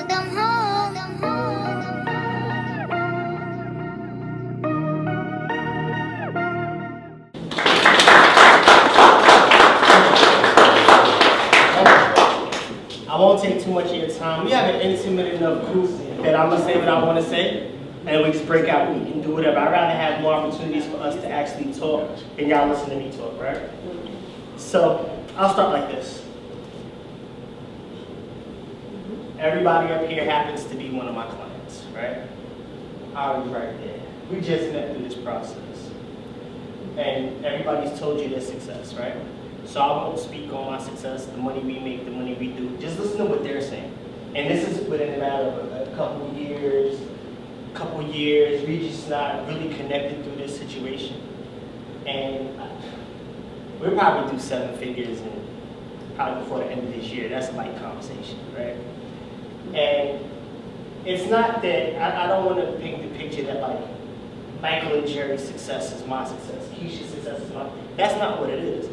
I won't take too much of your time. We have an intimate enough group that I'm going to say what I want to say, and we just break out. We can do whatever. I'd rather have more opportunities for us to actually talk and y'all listen to me talk, right? So I'll start like this. Everybody up here happens to be one of my clients, right? Ari's right there. We just met through this process. And everybody's told you their success, right? So I won't speak on my success, the money we make, the money we do. Just listen to what they're saying. And this is within a matter of a couple years, we just not really connected through this situation. And we'll probably do 7 figures and probably before the end of this year. That's a light conversation, right? And it's not that, I don't want to paint the picture that like Michael and Jerry's success is my success, Keisha's success is mine. That's not what it is.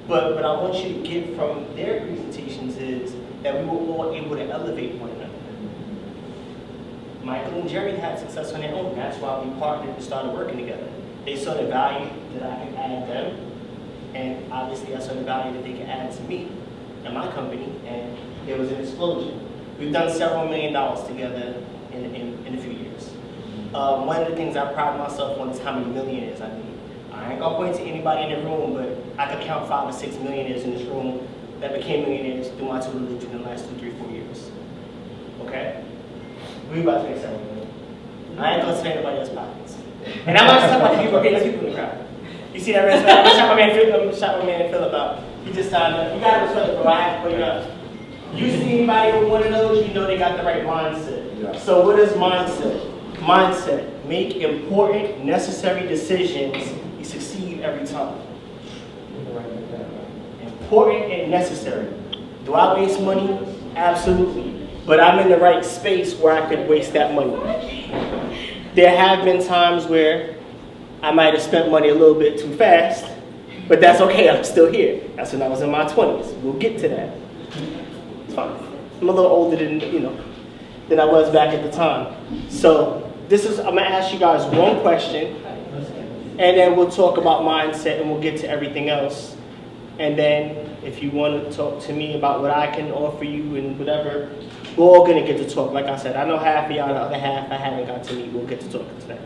But what I want you to get from their presentations is that we were all able to elevate one another. Michael and Jerry had success on their own. That's why we partnered and started working together. They saw the value that I could add them, and obviously I saw the value that they could add to me and my company, and there was an explosion. We've done several $1 million together in a few years. One of the things I pride myself on is how many millionaires I meet. I ain't gonna point to anybody in the room, but I could count 5 or 6 millionaires in this room that became millionaires through my tutelage in the last 2, 3, 4 years. Okay? We about to make several million. I ain't gonna say anybody else's pockets. And I'm not just talking about the people, okay, there's people in the crowd. You see that red sweater? I'm shot my man Philip out. He just signed up. You got a sweater, bro. I have to put it up. You see anybody with one of those, you know they got the right mindset. Yeah. So what is mindset? Mindset. Make important, necessary decisions. You succeed every time. Important and necessary. Do I waste money? Absolutely. But I'm in the right space where I could waste that money. There have been times where I might have spent money a little bit too fast, but that's okay, I'm still here. That's when I was in my 20s. We'll get to that. It's fine. I'm a little older than I was back at the time. So I'm gonna ask you guys one question, and then we'll talk about mindset and we'll get to everything else. And then if you want to talk to me about what I can offer you and whatever, we're all going to get to talk. Like I said, I know half of y'all, the other half I haven't got to meet. We'll get to talk today.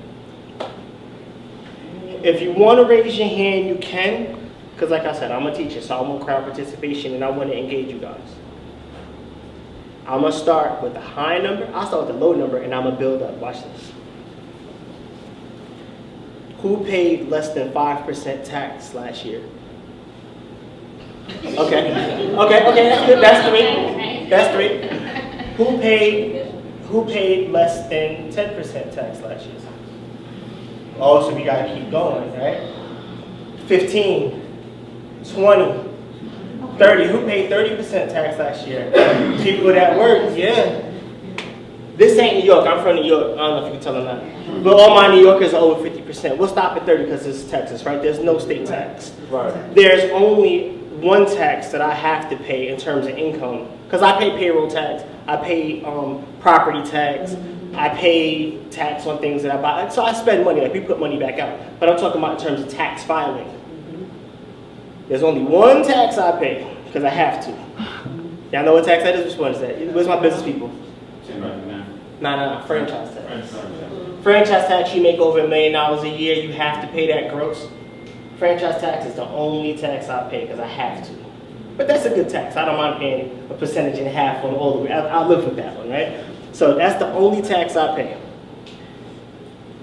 If you want to raise your hand, you can. Because like I said, I'm a teacher, so I want crowd participation and I want to engage you guys. I'm going to start with the high number. I'll start with the low number and I'm going to build up. Watch this. Who paid less than 5% tax last year? Okay, that's good. That's 3. Who paid less than 10% tax last year? Oh, so we gotta keep going, right? 15, 20, 30. Who paid 30% tax last year? People that work, yeah. This ain't New York. I'm from New York. I don't know if you can tell them that. But all my New Yorkers are over 50%. We'll stop at 30 because it's Texas, right? There's no state tax. Right. There's only one tax that I have to pay in terms of income, because I pay payroll tax, I pay property tax, I pay tax on things that I buy. So I spend money, like we put money back out. But I'm talking about in terms of tax filing. There's only one tax I pay, because I have to. Y'all know what tax that is? Which one is that? Where's my business people? No, franchise tax. Franchise tax, you make over $1 million a year, you have to pay that gross. Franchise tax is the only tax I pay because I have to. But that's a good tax. I don't mind paying a percentage and a half on all the way. I'll live with that one, right? So that's the only tax I pay.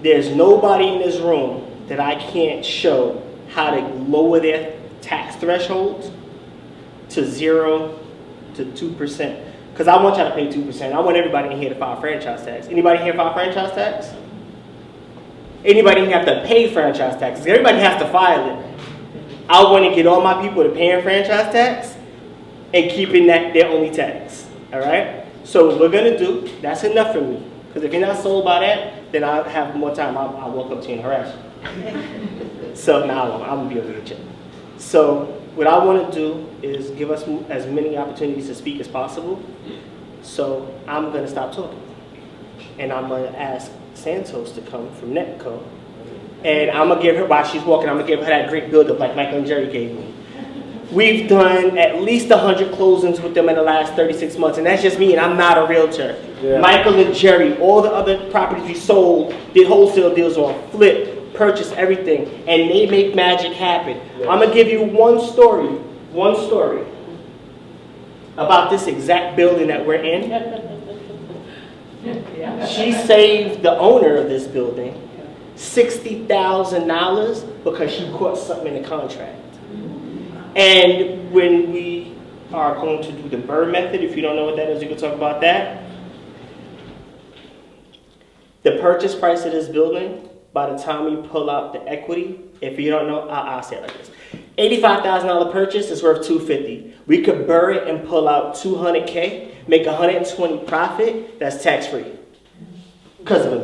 There's nobody in this room that I can't show how to lower their tax thresholds to 0 to 2%. Because I want y'all to pay 2%. I want everybody in here to file franchise tax. Anybody here file franchise tax? Anybody have to pay franchise taxes? Everybody has to file it. I want to get all my people to paying franchise tax and keeping that their only tax. All right? So what we're going to do, that's enough for me. Because if you're not sold by that, then I'll have more time. I'll walk up to you and harass you. So now I'm going to be over your check. So what I want to do is give us as many opportunities to speak as possible. So I'm gonna stop talking. And I'm gonna ask Santos to come from Netco. And I'm gonna give her, while she's walking, I'm gonna give her that great build-up like Michael and Jerry gave me. We've done at least 100 closings with them in the last 36 months, and that's just me, and I'm not a realtor. Yeah. Michael and Jerry, all the other properties we sold, did wholesale deals on, flipped, purchased everything, and they make magic happen. Yeah. I'm gonna give you one story about this exact building that we're in. She saved the owner of this building $60,000 because she caught something in the contract. And when we are going to do the Burr method, if you don't know what that is, you can talk about that. The purchase price of this building, by the time we pull out the equity, if you don't know, I'll say it like this. $85,000 purchase is worth $250,000. We could Burr it and pull out $200K, make $120 profit, that's tax-free. Because of a